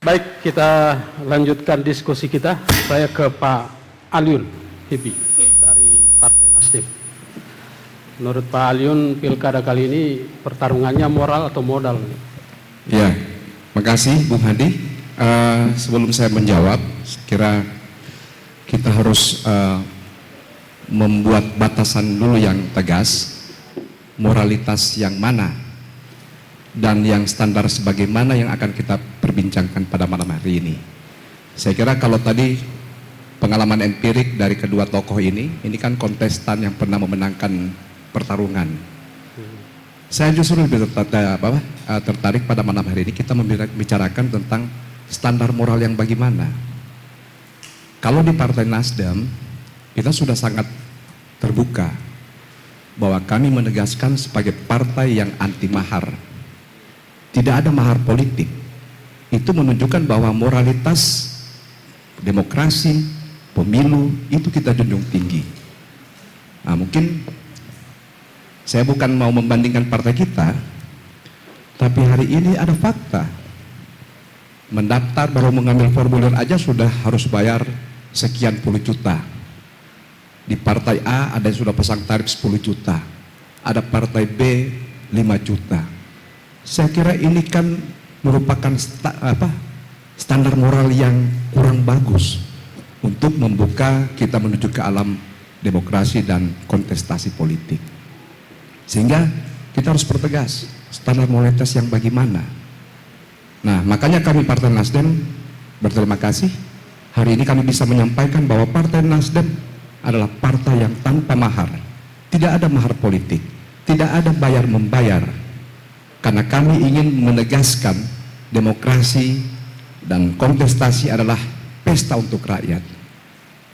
Baik, kita lanjutkan diskusi kita. Saya ke Pak Aliun Hibi dari Partai Nasdem. Menurut Pak Aliun, pilkada kali ini pertarungannya moral atau modal? Ya, makasih Bung Hadi. Sebelum saya menjawab, kira kita harus membuat batasan dulu yang tegas. Moralitas yang mana dan yang standar sebagaimana yang akan kita perbincangkan pada malam hari ini. Saya kira kalau tadi pengalaman empirik dari kedua tokoh ini kan kontestan yang pernah memenangkan pertarungan. Saya justru lebih tertarik pada malam hari ini kita membicarakan tentang standar moral yang bagaimana. Kalau di Partai Nasdem kita sudah sangat terbuka bahwa kami menegaskan sebagai partai yang anti mahar. Tidak ada mahar politik. Itu menunjukkan bahwa moralitas demokrasi, pemilu itu kita junjung tinggi. Nah, mungkin saya bukan mau membandingkan partai kita, tapi hari ini ada fakta. Mendaftar baru mengambil formulir aja sudah harus bayar sekian puluh juta. Di partai A ada yang sudah pasang tarif 10 juta. Ada partai B 5 juta. Saya kira ini kan merupakan standar moral yang kurang bagus untuk membuka kita menuju ke alam demokrasi dan kontestasi politik. Sehingga kita harus pertegas standar moralitas yang bagaimana. Nah, makanya kami Partai Nasdem berterima kasih. Hari ini kami bisa menyampaikan bahwa Partai Nasdem adalah partai yang tanpa mahar. Tidak ada mahar politik, tidak ada bayar-membayar. Karena kami ingin menegaskan demokrasi dan kontestasi adalah pesta untuk rakyat.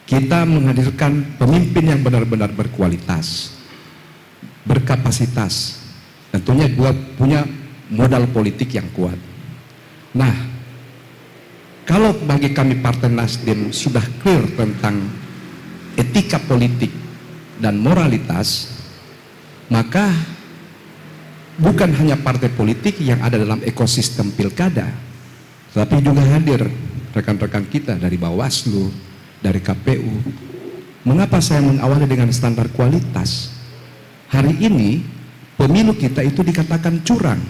Kita menghadirkan pemimpin yang benar-benar berkualitas, berkapasitas, tentunya juga punya modal politik yang kuat. Nah, kalau bagi kami Partai Nasdem sudah clear tentang etika politik dan moralitas, maka bukan hanya partai politik yang ada dalam ekosistem pilkada, tapi juga hadir rekan-rekan kita dari Bawaslu, dari KPU. Mengapa saya mengawali dengan standar kualitas? Hari ini pemilu kita itu dikatakan curang,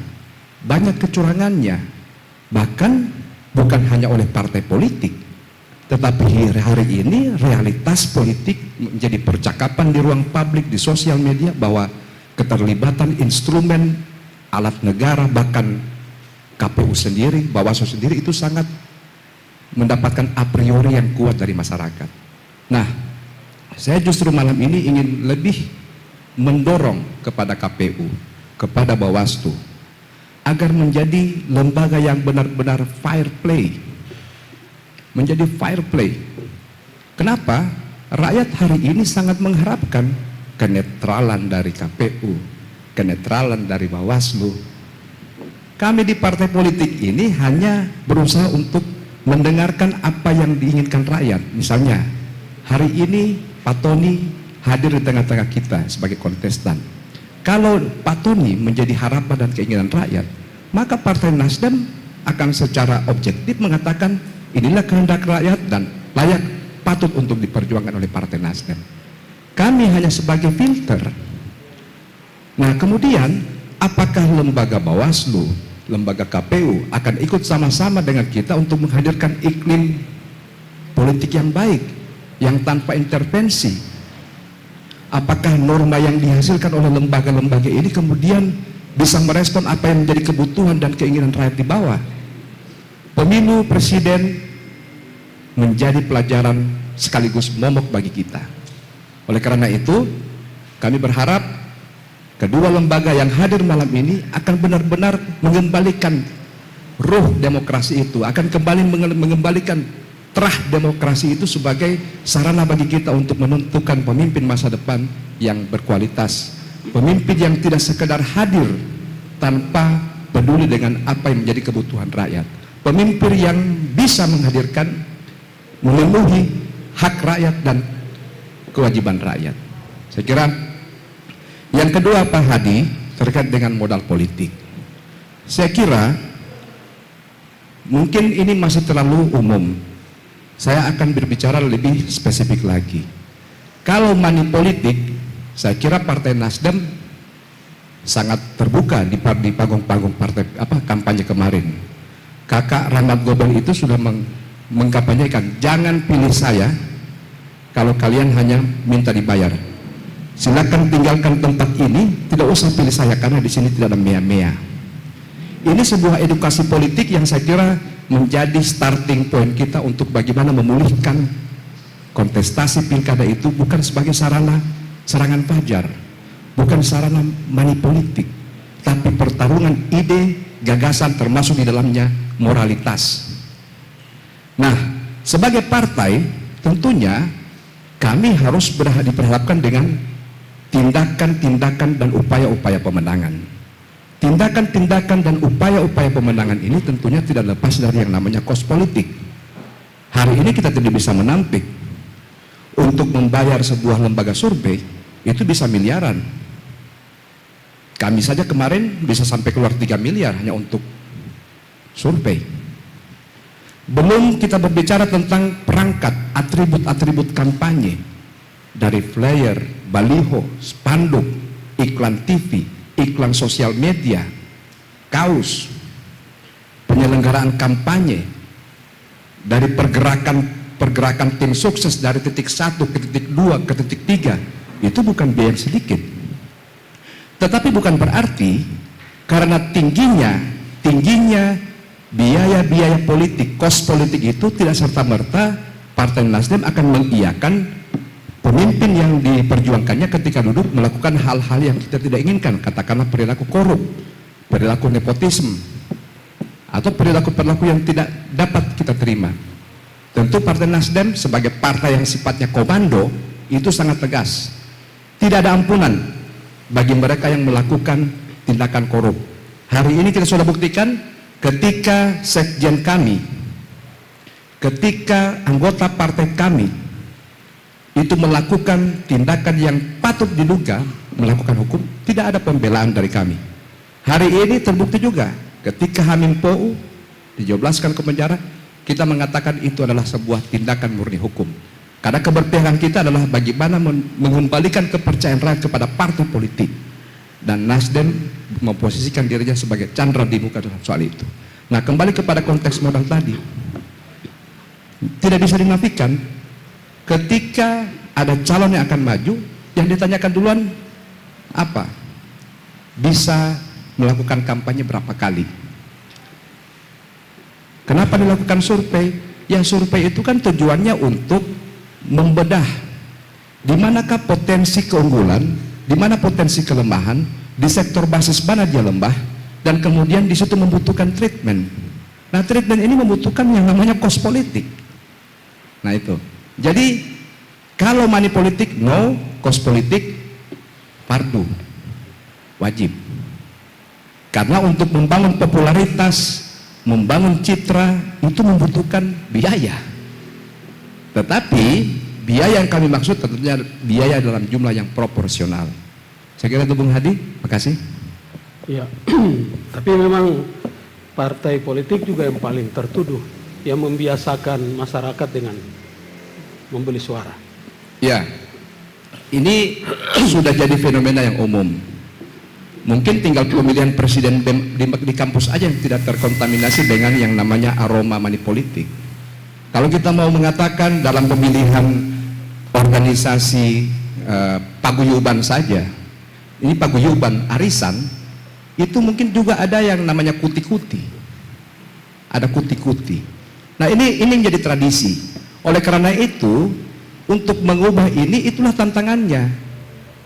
banyak kecurangannya, bahkan bukan hanya oleh partai politik, tetapi hari ini realitas politik menjadi percakapan di ruang publik, di sosial media, bahwa keterlibatan instrumen alat negara, bahkan KPU sendiri, Bawaslu sendiri itu sangat mendapatkan a priori yang kuat dari masyarakat. Nah, saya justru malam ini ingin lebih mendorong kepada KPU, kepada Bawaslu, agar menjadi lembaga yang benar-benar fair play. Menjadi fair play. Kenapa? Rakyat hari ini sangat mengharapkan kenetralan dari KPU, kenetralan dari Bawaslu. Kami di partai politik ini hanya berusaha untuk mendengarkan apa yang diinginkan rakyat. Misalnya, hari ini Pak Tony hadir di tengah-tengah kita sebagai kontestan. Kalau Pak Tony menjadi harapan dan keinginan rakyat, maka Partai Nasdem akan secara objektif mengatakan inilah kehendak rakyat dan layak patut untuk diperjuangkan oleh Partai Nasdem. Kami hanya sebagai filter. Nah, kemudian apakah lembaga Bawaslu, lembaga KPU akan ikut sama-sama dengan kita untuk menghadirkan iklim politik yang baik, yang tanpa intervensi? Apakah norma yang dihasilkan oleh lembaga-lembaga ini kemudian bisa merespon apa yang menjadi kebutuhan dan keinginan rakyat di bawah? Pemilu presiden menjadi pelajaran sekaligus momok bagi kita. Oleh karena itu, kami berharap kedua lembaga yang hadir malam ini akan benar-benar mengembalikan ruh demokrasi itu, akan kembali mengembalikan terah demokrasi itu sebagai sarana bagi kita untuk menentukan pemimpin masa depan yang berkualitas. Pemimpin yang tidak sekedar hadir tanpa peduli dengan apa yang menjadi kebutuhan rakyat. Pemimpin yang bisa menghadirkan, memenuhi hak rakyat dan kewajiban rakyat. Saya kira yang kedua Pak Hadi terkait dengan modal politik. Saya kira mungkin ini masih terlalu umum. Saya akan berbicara lebih spesifik lagi. Kalau money politik, saya kira Partai Nasdem sangat terbuka di panggung-panggung partai kampanye kemarin. Kakak Rahmat Gobel itu sudah mengkampanyekan, jangan pilih saya kalau kalian hanya minta dibayar. Silakan tinggalkan tempat ini, tidak usah pilih saya karena di sini tidak ada mea-mea. Ini sebuah edukasi politik yang saya kira menjadi starting point kita untuk bagaimana memulihkan kontestasi pilkada itu bukan sebagai sarana serangan fajar, bukan sarana money politik, tapi pertarungan ide, gagasan termasuk di dalamnya moralitas. Nah, sebagai partai tentunya kami harus diperhadapkan dengan tindakan-tindakan dan upaya-upaya pemenangan. Tindakan-tindakan dan upaya-upaya pemenangan ini tentunya tidak lepas dari yang namanya kos politik. Hari ini kita tidak bisa menampik. Untuk membayar sebuah lembaga survei itu bisa miliaran. Kami saja kemarin bisa sampai keluar 3 miliar hanya untuk survei. Belum kita berbicara tentang perangkat, atribut-atribut kampanye, dari flyer, baliho, spanduk, iklan TV, iklan sosial media, kaos, penyelenggaraan kampanye, dari pergerakan tim sukses dari titik 1 ke titik 2 ke titik 3, itu bukan biaya yang sedikit. Tetapi bukan berarti karena tingginya biaya-biaya politik, kos politik itu tidak serta-merta Partai Nasdem akan mengiyakan pemimpin yang diperjuangkannya ketika duduk melakukan hal-hal yang kita tidak inginkan, katakanlah perilaku korup, perilaku nepotisme, atau perilaku-perilaku yang tidak dapat kita terima. Tentu Partai Nasdem sebagai partai yang sifatnya komando itu sangat tegas. Tidak ada ampunan bagi mereka yang melakukan tindakan korup. Hari ini kita sudah buktikan ketika sekjen kami, ketika anggota partai kami itu melakukan tindakan yang patut diduga melakukan hukum, tidak ada pembelaan dari kami. Hari ini terbukti juga ketika Hamim Pou dijoblaskan ke penjara, kita mengatakan itu adalah sebuah tindakan murni hukum. Karena keberpihakan kita adalah bagaimana mengembalikan kepercayaan rakyat kepada partai politik. Dan Nasdem memposisikan dirinya sebagai candra di muka dalam soal itu. Nah, kembali kepada konteks modal tadi. Tidak bisa dinafikan ketika ada calon yang akan maju, yang ditanyakan duluan apa? Bisa melakukan kampanye berapa kali? Kenapa dilakukan survei? Yang survei itu kan tujuannya untuk membedah di manakah potensi keunggulan, di mana potensi kelemahan, di sektor basis mana dia lemah, dan kemudian di situ membutuhkan treatment. Nah, treatment ini membutuhkan yang namanya kos politik. Nah itu. Jadi kalau money politik no, kos politik fardu, wajib. Karena untuk membangun popularitas, membangun citra itu membutuhkan biaya. Tetapi biaya yang kami maksud tentunya biaya dalam jumlah yang proporsional. Saya kira itu Bung Hadi, makasih. Ya, tapi memang partai politik juga yang paling tertuduh, yang membiasakan masyarakat dengan membeli suara. Ya, ini sudah jadi fenomena yang umum. Mungkin tinggal pemilihan presiden di kampus aja yang tidak terkontaminasi dengan yang namanya aroma money politik. Kalau kita mau mengatakan dalam pemilihan organisasi paguyuban saja, ini paguyuban arisan, itu mungkin juga ada yang namanya kuti-kuti. Ada kuti-kuti. Nah ini menjadi tradisi. Oleh karena itu, untuk mengubah ini, itulah tantangannya.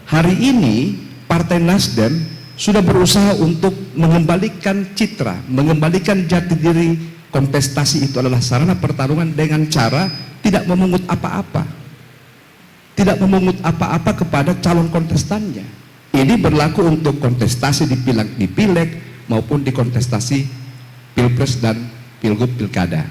Hari ini Partai Nasdem sudah berusaha untuk mengembalikan citra, mengembalikan jati diri. Kontestasi itu adalah sarana pertarungan dengan cara tidak memungut apa-apa. Tidak memungut apa-apa kepada calon kontestannya. Ini berlaku untuk kontestasi di pileg maupun di kontestasi pilpres dan pilgub pilkada.